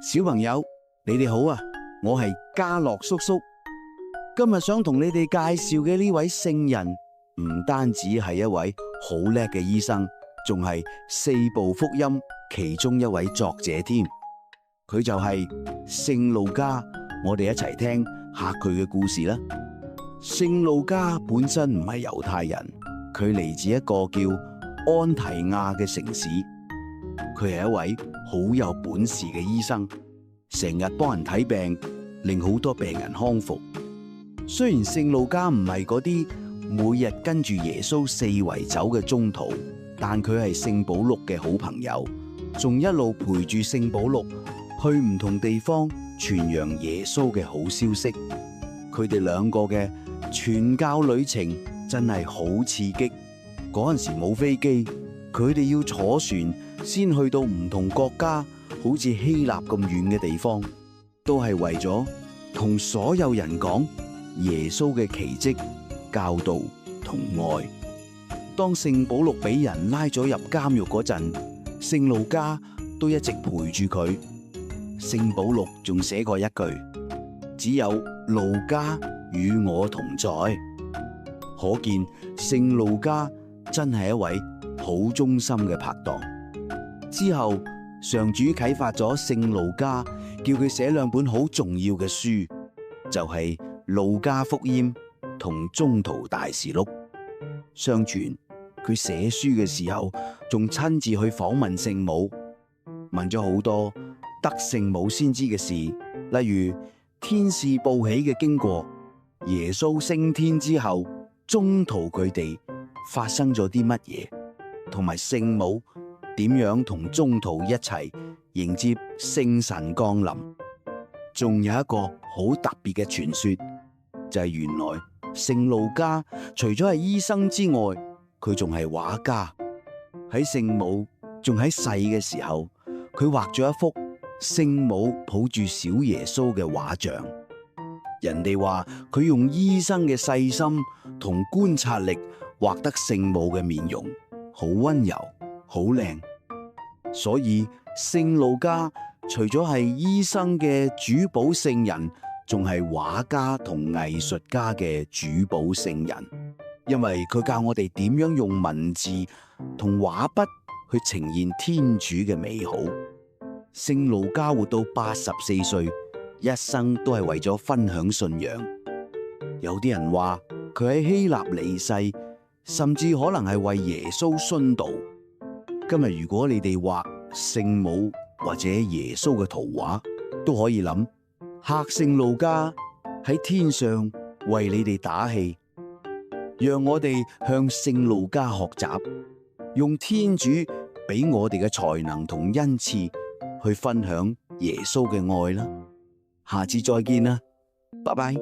小朋友，你哋好啊！我係嘉樂叔叔，今日想同你哋介紹嘅呢位聖人，唔單止係一位好叻嘅醫生，仲係四部福音其中一位作者添。佢就係聖路加，我哋一齊聽下佢嘅故事啦。聖路加本身唔係猶太人，佢嚟自一個叫安提亞嘅城市。佢係一位好有本事嘅醫生，成日幫人睇病，令好多病人康復。雖然聖路加唔係嗰啲每日跟住耶穌四圍走嘅宗徒，但佢係聖保祿嘅好朋友，仲一路陪住聖保祿去唔同地方傳揚耶穌嘅好消息。佢哋兩個嘅傳教旅程真係好刺激。嗰陣時冇飛機，佢哋要坐船先去到唔同國家，好似希臘咁遠嘅地方，都係為咗同所有人講耶穌嘅奇蹟、教導同愛。當聖保祿俾人拉咗入監獄嗰陣，聖路加都一直陪住佢。聖保祿仲寫過一句：只有路加與我同在。可見聖路加真係一位好忠心嘅拍檔。之後上主啟發咗聖路加，叫佢寫兩本好重要嘅書，就係路加福音同宗徒大事錄。相傳佢寫書嘅時候仲親自去訪問聖母，問咗好多得聖母先知嘅事，例如天使報喜嘅經過，耶穌升天之後宗徒佢哋發生咗啲乜嘢，同埋聖母點樣同宗徒一齊迎接聖神降臨。仲有一個好特別嘅傳說，就係原來聖路加除咗係醫生之外，佢仲係畫家。喺聖母仲喺世嘅時候，佢畫咗一幅聖母抱住小耶穌嘅畫像。人哋話佢用醫生嘅細心同觀察力畫得聖母嘅面容好溫柔好靚，所以聖路加除咗係醫生嘅主保聖人，仲係畫家同藝術家嘅主保聖人，因為佢教我哋點樣用文字同畫筆去呈現天主嘅美好。聖路加活到84歲，一生都係為咗分享信仰。有啲人話佢喺希臘離世，甚至可能係為耶穌殉道。今日如果你哋畫聖母或者耶穌嘅圖畫，都可以諗黑聖路加喺天上為你哋打氣。讓我哋向聖路加學習，用天主俾我哋嘅才能同恩賜去分享耶穌嘅愛啦。下次再見啦，拜拜。